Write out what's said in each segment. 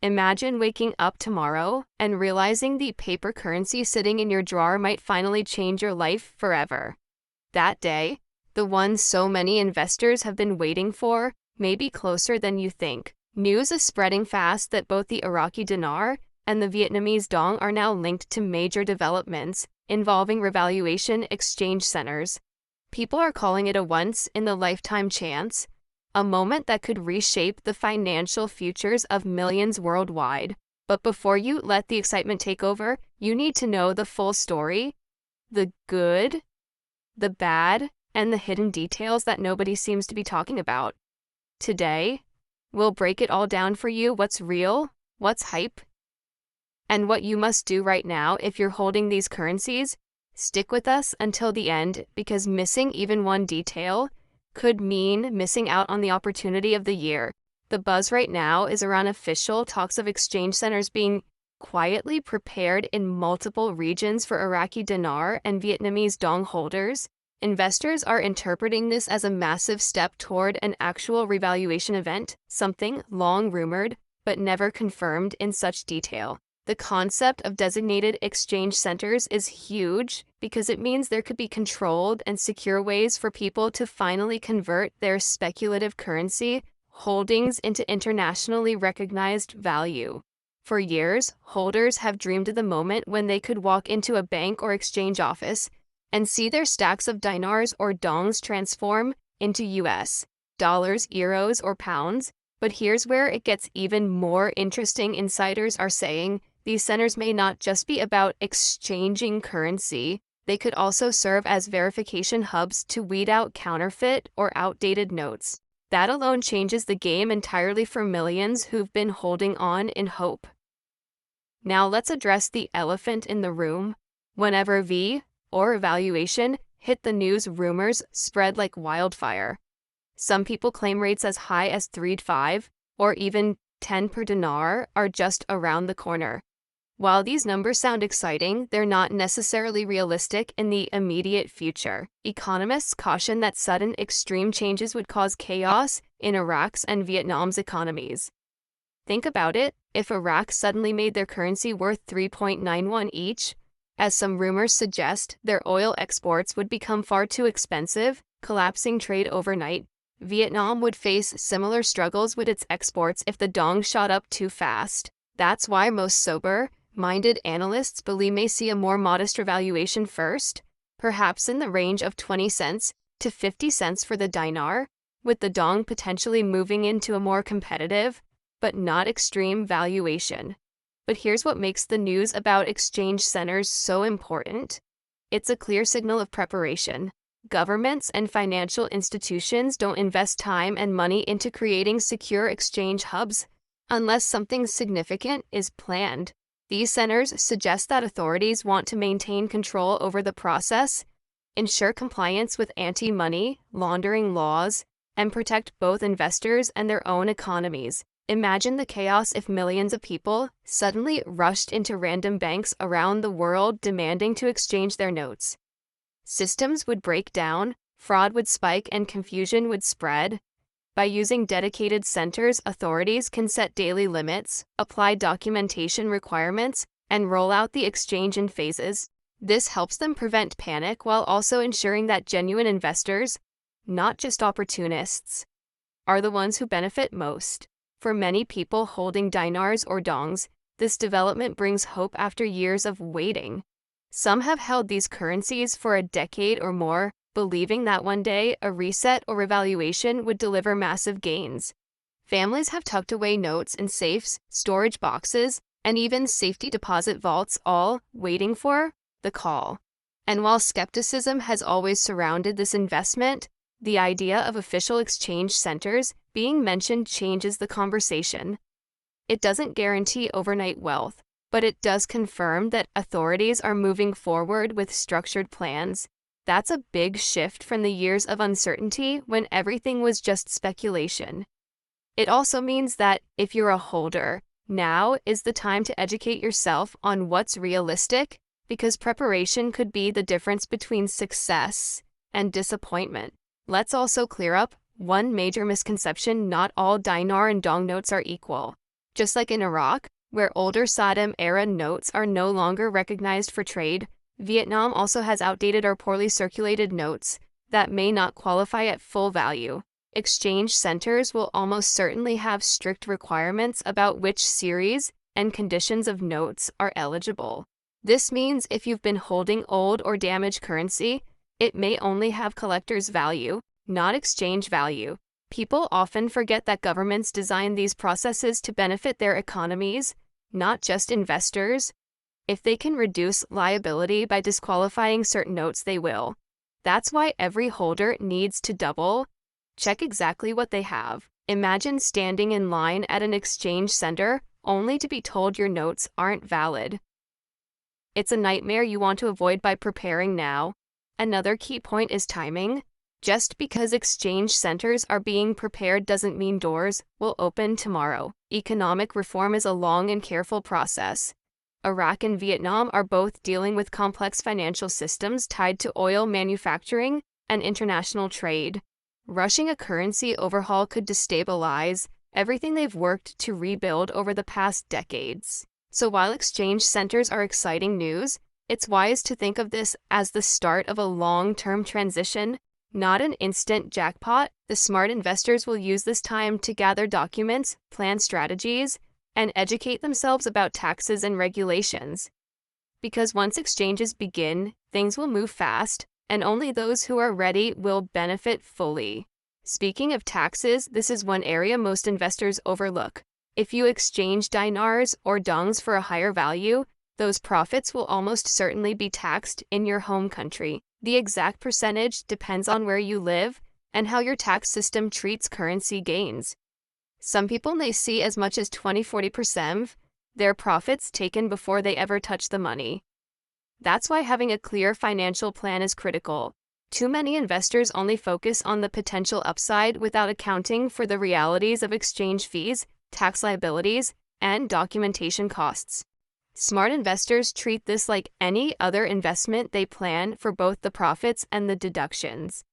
Imagine waking up tomorrow and realizing the paper currency sitting in your drawer might finally change your life forever. That day, the one so many investors have been waiting for, may be closer than you think. News is spreading fast that both the Iraqi dinar and the Vietnamese dong are now linked to major developments involving revaluation exchange centers. People are calling it a once-in-a-lifetime chance, a moment that could reshape the financial futures of millions worldwide. But before you let the excitement take over, you need to know the full story, the good, the bad, and the hidden details that nobody seems to be talking about. Today, we'll break it all down for you: what's real, what's hype, and what you must do right now if you're holding these currencies. Stick with us until the end, because missing even one detail could mean missing out on the opportunity of the year. The buzz right now is around official talks of exchange centers being quietly prepared in multiple regions for Iraqi dinar and Vietnamese dong holders. Investors are interpreting this as a massive step toward an actual revaluation event, something long rumored but never confirmed in such detail. The concept of designated exchange centers is huge because it means there could be controlled and secure ways for people to finally convert their speculative currency holdings into internationally recognized value. For years, holders have dreamed of the moment when they could walk into a bank or exchange office and see their stacks of dinars or dongs transform into US dollars, euros, or pounds. But here's where it gets even more interesting. Insiders are saying these centers may not just be about exchanging currency, they could also serve as verification hubs to weed out counterfeit or outdated notes. That alone changes the game entirely for millions who've been holding on in hope. Now let's address the elephant in the room. Whenever revaluation hit the news, rumors spread like wildfire. Some people claim rates as high as 3 to 5 or even 10 per dinar are just around the corner. While these numbers sound exciting, they're not necessarily realistic in the immediate future. Economists caution that sudden extreme changes would cause chaos in Iraq's and Vietnam's economies. Think about it: if Iraq suddenly made their currency worth 3.91 each, as some rumors suggest, their oil exports would become far too expensive, collapsing trade overnight. Vietnam would face similar struggles with its exports if the dong shot up too fast. That's why most sober-minded analysts believe may see a more modest revaluation first, perhaps in the range of 20 cents to 50 cents for the dinar, with the dong potentially moving into a more competitive, but not extreme valuation. But here's what makes the news about exchange centers so important. It's a clear signal of preparation. Governments and financial institutions don't invest time and money into creating secure exchange hubs unless something significant is planned. These centers suggest that authorities want to maintain control over the process, ensure compliance with anti-money laundering laws, and protect both investors and their own economies. Imagine the chaos if millions of people suddenly rushed into random banks around the world demanding to exchange their notes. Systems would break down, fraud would spike, and confusion would spread. By using dedicated centers, authorities can set daily limits, apply documentation requirements, and roll out the exchange in phases. This helps them prevent panic while also ensuring that genuine investors, not just opportunists, are the ones who benefit most. For many people holding dinars or dongs, this development brings hope after years of waiting. Some have held these currencies for a decade or more, believing that one day a reset or revaluation would deliver massive gains. Families have tucked away notes in safes, storage boxes, and even safety deposit vaults, all waiting for the call. And while skepticism has always surrounded this investment, the idea of official exchange centers being mentioned changes the conversation. It doesn't guarantee overnight wealth, but it does confirm that authorities are moving forward with structured plans. That's a big shift from the years of uncertainty when everything was just speculation. It also means that if you're a holder, now is the time to educate yourself on what's realistic, because preparation could be the difference between success and disappointment. Let's also clear up one major misconception: not all dinar and dong notes are equal. Just like in Iraq, where older Saddam-era notes are no longer recognized for trade, Vietnam also has outdated or poorly circulated notes that may not qualify at full value. Exchange centers will almost certainly have strict requirements about which series and conditions of notes are eligible. This means if you've been holding old or damaged currency, it may only have collector's value, not exchange value. People often forget that governments design these processes to benefit their economies, not just investors. If they can reduce liability by disqualifying certain notes, they will. That's why every holder needs to double check exactly what they have. Imagine standing in line at an exchange center only to be told your notes aren't valid. It's a nightmare you want to avoid by preparing now. Another key point is timing. Just because exchange centers are being prepared doesn't mean doors will open tomorrow. Economic reform is a long and careful process. Iraq and Vietnam are both dealing with complex financial systems tied to oil manufacturing and international trade. Rushing a currency overhaul could destabilize everything they've worked to rebuild over the past decades. So while exchange centers are exciting news, it's wise to think of this as the start of a long-term transition, not an instant jackpot. The smart investors will use this time to gather documents, plan strategies, and educate themselves about taxes and regulations. Because once exchanges begin, things will move fast, and only those who are ready will benefit fully. Speaking of taxes, this is one area most investors overlook. If you exchange dinars or dongs for a higher value, those profits will almost certainly be taxed in your home country. The exact percentage depends on where you live and how your tax system treats currency gains. Some people may see as much as 20–40% of their profits taken before they ever touch the money. That's why having a clear financial plan is critical. Too many investors only focus on the potential upside without accounting for the realities of exchange fees, tax liabilities, and documentation costs. Smart investors treat this like any other investment. They plan for both the profits and the deductions.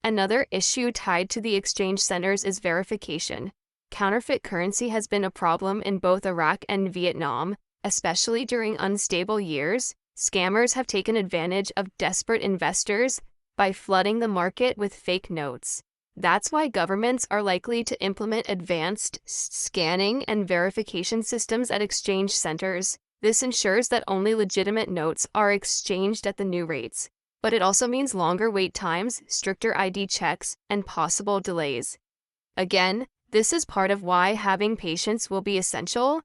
Another issue tied to the exchange centers is verification. Counterfeit currency has been a problem in both Iraq and Vietnam, especially during unstable years. Scammers have taken advantage of desperate investors by flooding the market with fake notes. That's why governments are likely to implement advanced scanning and verification systems at exchange centers. This ensures that only legitimate notes are exchanged at the new rates. But it also means longer wait times, stricter ID checks, and possible delays. Again, this is part of why having patience will be essential.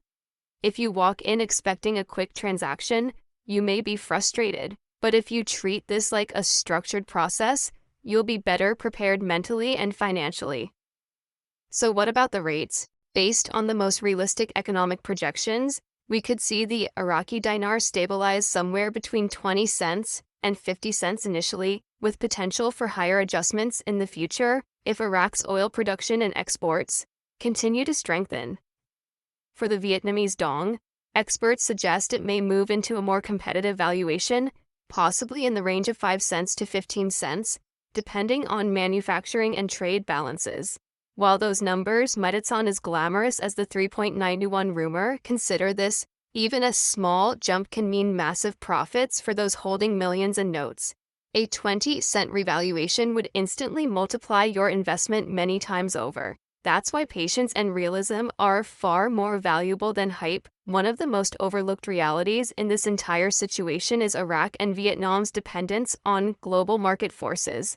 If you walk in expecting a quick transaction, you may be frustrated. But if you treat this like a structured process, you'll be better prepared mentally and financially. So what about the rates? Based on the most realistic economic projections, we could see the Iraqi dinar stabilize somewhere between 20 cents and 50 cents initially, with potential for higher adjustments in the future if Iraq's oil production and exports continue to strengthen. For the Vietnamese dong, experts suggest it may move into a more competitive valuation, possibly in the range of 5 cents to 15 cents, depending on manufacturing and trade balances. While those numbers might not sound as glamorous as the 3.9 rumor, consider this: even a small jump can mean massive profits for those holding millions in notes. A 20-cent revaluation would instantly multiply your investment many times over. That's why patience and realism are far more valuable than hype. One of the most overlooked realities in this entire situation is Iraq and Vietnam's dependence on global market forces.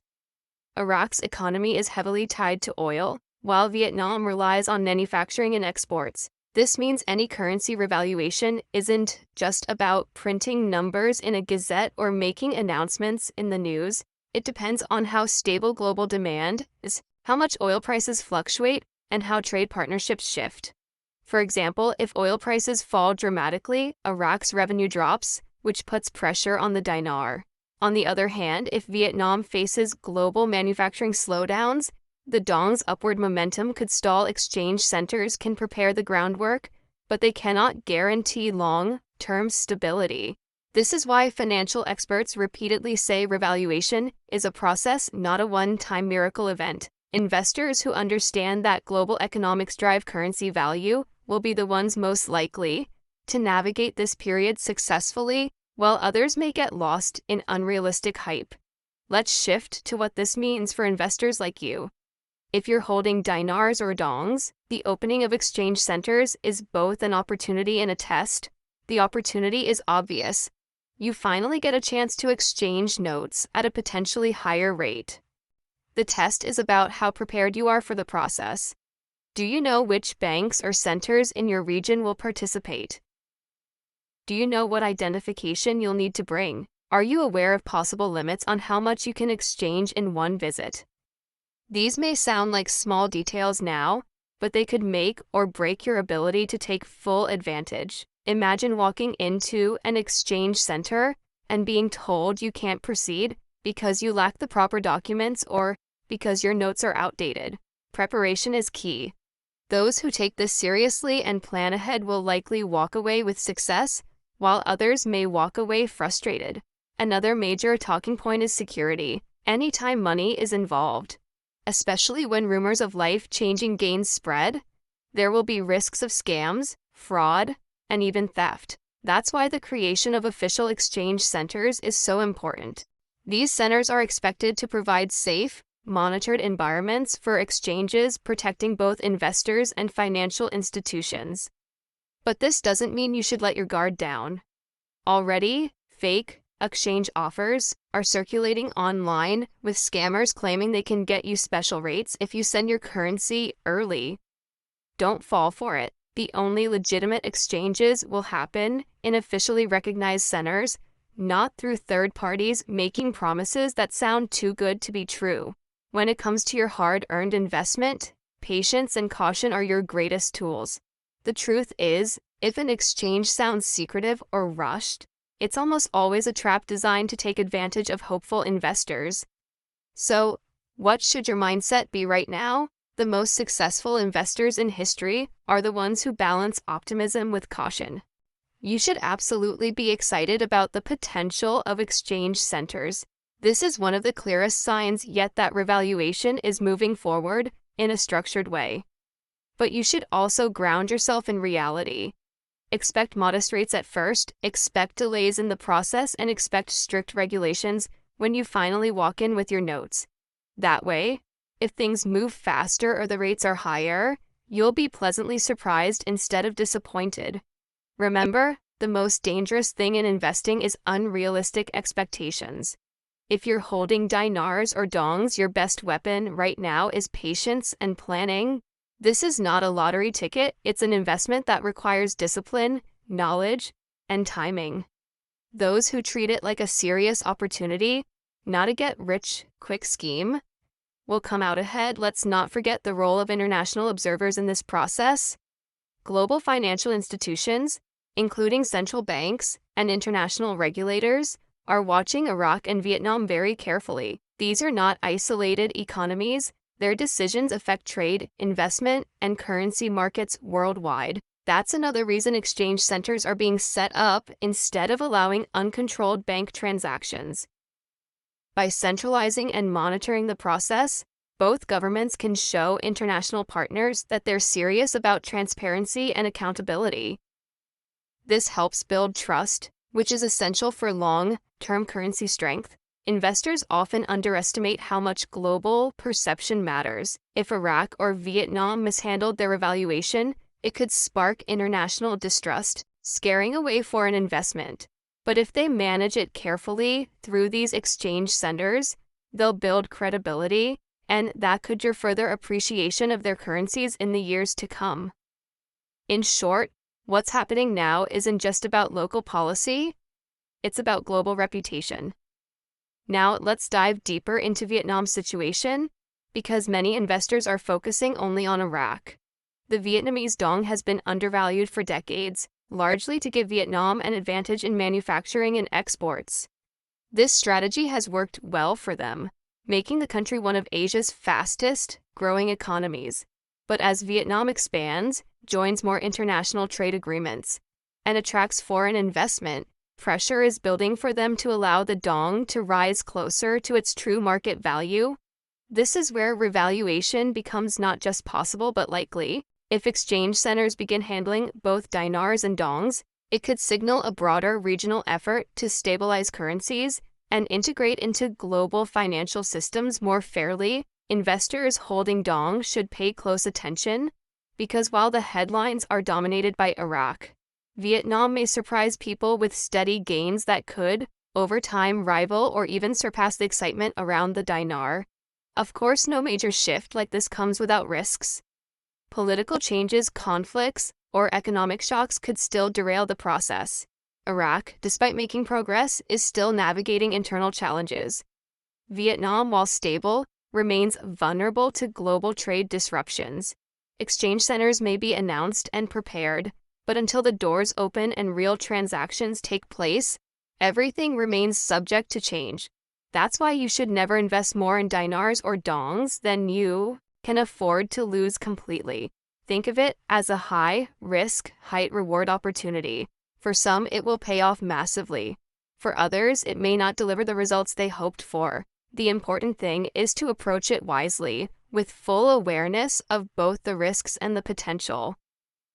Iraq's economy is heavily tied to oil, while Vietnam relies on manufacturing and exports. This means any currency revaluation isn't just about printing numbers in a gazette or making announcements in the news. It depends on how stable global demand is, how much oil prices fluctuate, and how trade partnerships shift. For example, if oil prices fall dramatically, Iraq's revenue drops, which puts pressure on the dinar. On the other hand, if Vietnam faces global manufacturing slowdowns, the dong's upward momentum could stall. Exchange centers can prepare the groundwork, but they cannot guarantee long-term stability. This is why financial experts repeatedly say revaluation is a process, not a one-time miracle event. Investors who understand that global economics drive currency value will be the ones most likely to navigate this period successfully, while others may get lost in unrealistic hype. Let's shift to what this means for investors like you. If you're holding dinars or dongs, the opening of exchange centers is both an opportunity and a test. The opportunity is obvious. You finally get a chance to exchange notes at a potentially higher rate. The test is about how prepared you are for the process. Do you know which banks or centers in your region will participate? Do you know what identification you'll need to bring? Are you aware of possible limits on how much you can exchange in one visit? These may sound like small details now, but they could make or break your ability to take full advantage. Imagine walking into an exchange center and being told you can't proceed because you lack the proper documents or because your notes are outdated. Preparation is key. Those who take this seriously and plan ahead will likely walk away with success, while others may walk away frustrated. Another major talking point is security. Anytime money is involved, especially when rumors of life-changing gains spread, there will be risks of scams, fraud, and even theft. That's why the creation of official exchange centers is so important. These centers are expected to provide safe, monitored environments for exchanges, protecting both investors and financial institutions. But this doesn't mean you should let your guard down. Already, fake exchange offers are circulating online, with scammers claiming they can get you special rates if you send your currency early. Don't fall for it. The only legitimate exchanges will happen in officially recognized centers, not through third parties making promises that sound too good to be true. When it comes to your hard-earned investment, patience and caution are your greatest tools. The truth is, if an exchange sounds secretive or rushed, it's almost always a trap designed to take advantage of hopeful investors. So, what should your mindset be right now? The most successful investors in history are the ones who balance optimism with caution. You should absolutely be excited about the potential of exchange centers. This is one of the clearest signs yet that revaluation is moving forward in a structured way. But you should also ground yourself in reality. Expect modest rates at first, expect delays in the process, and expect strict regulations when you finally walk in with your notes. That way, if things move faster or the rates are higher, you'll be pleasantly surprised instead of disappointed. Remember, the most dangerous thing in investing is unrealistic expectations. If you're holding dinars or dongs, your best weapon right now is patience and planning. This is not a lottery ticket, it's an investment that requires discipline, knowledge, and timing. Those who treat it like a serious opportunity, not a get-rich-quick scheme, will come out ahead. Let's not forget the role of international observers in this process. Global financial institutions, including central banks and international regulators, are watching Iraq and Vietnam very carefully. These are not isolated economies. Their decisions affect trade, investment, and currency markets worldwide. That's another reason exchange centers are being set up instead of allowing uncontrolled bank transactions. By centralizing and monitoring the process, both governments can show international partners that they're serious about transparency and accountability. This helps build trust, which is essential for long-term currency strength. Investors often underestimate how much global perception matters. If Iraq or Vietnam mishandled their revaluation, it could spark international distrust, scaring away foreign investment. But if they manage it carefully through these exchange centers, they'll build credibility, and that could ensure further appreciation of their currencies in the years to come. In short, what's happening now isn't just about local policy, it's about global reputation. Now, let's dive deeper into Vietnam's situation, because many investors are focusing only on Iraq. The Vietnamese dong has been undervalued for decades, largely to give Vietnam an advantage in manufacturing and exports. This strategy has worked well for them, making the country one of Asia's fastest-growing economies. But as Vietnam expands, joins more international trade agreements, and attracts foreign investment, pressure is building for them to allow the dong to rise closer to its true market value. This is where revaluation becomes not just possible but likely. If exchange centers begin handling both dinars and dongs, it could signal a broader regional effort to stabilize currencies and integrate into global financial systems more fairly. Investors holding dong should pay close attention because while the headlines are dominated by Iraq, Vietnam may surprise people with steady gains that could, over time, rival or even surpass the excitement around the dinar. Of course, no major shift like this comes without risks. Political changes, conflicts, or economic shocks could still derail the process. Iraq, despite making progress, is still navigating internal challenges. Vietnam, while stable, remains vulnerable to global trade disruptions. Exchange centers may be announced and prepared, but until the doors open and real transactions take place, everything remains subject to change. That's why you should never invest more in dinars or dongs than you can afford to lose completely. Think of it as a high-risk, high-reward opportunity. For some, it will pay off massively. For others, it may not deliver the results they hoped for. The important thing is to approach it wisely, with full awareness of both the risks and the potential.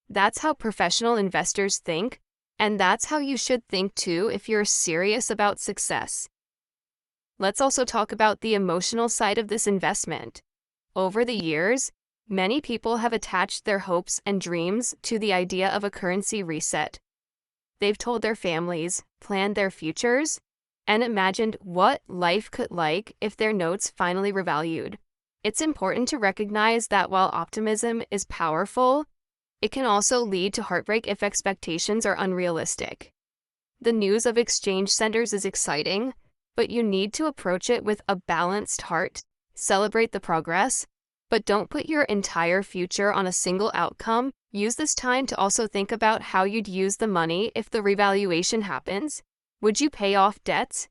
That's how professional investors think, and that's how you should think too if you're serious about success. Let's also talk about the emotional side of this investment. Over the years, many people have attached their hopes and dreams to the idea of a currency reset. They've told their families, planned their futures, and imagined what life could like if their notes finally revalued. It's important to recognize that while optimism is powerful, it can also lead to heartbreak if expectations are unrealistic. The news of exchange centers is exciting, but you need to approach it with a balanced heart. Celebrate the progress, but don't put your entire future on a single outcome. Use this time to also think about how you'd use the money if the revaluation happens. Would you pay off debts?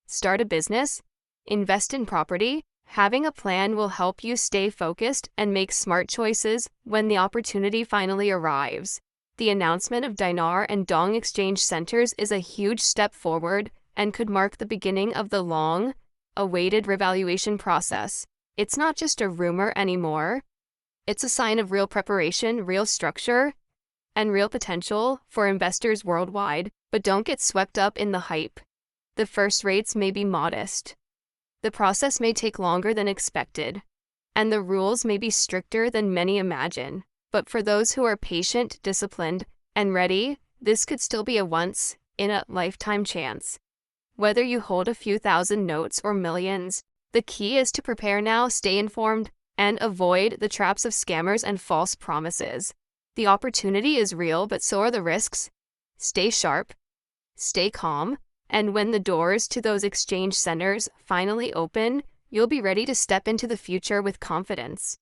Start a business? Invest in property? Having a plan will help you stay focused and make smart choices when the opportunity finally arrives. The announcement of dinar and dong exchange centers is a huge step forward and could mark the beginning of the long-awaited revaluation process. It's not just a rumor anymore. It's a sign of real preparation, real structure, and real potential for investors worldwide. But don't get swept up in the hype. The first rates may be modest. The process may take longer than expected, and the rules may be stricter than many imagine. But for those who are patient, disciplined, and ready, this could still be a once-in-a-lifetime chance. Whether you hold a few thousand notes or millions, the key is to prepare now, stay informed, and avoid the traps of scammers and false promises. The opportunity is real, but so are the risks. Stay sharp, stay calm, and when the doors to those exchange centers finally open, you'll be ready to step into the future with confidence.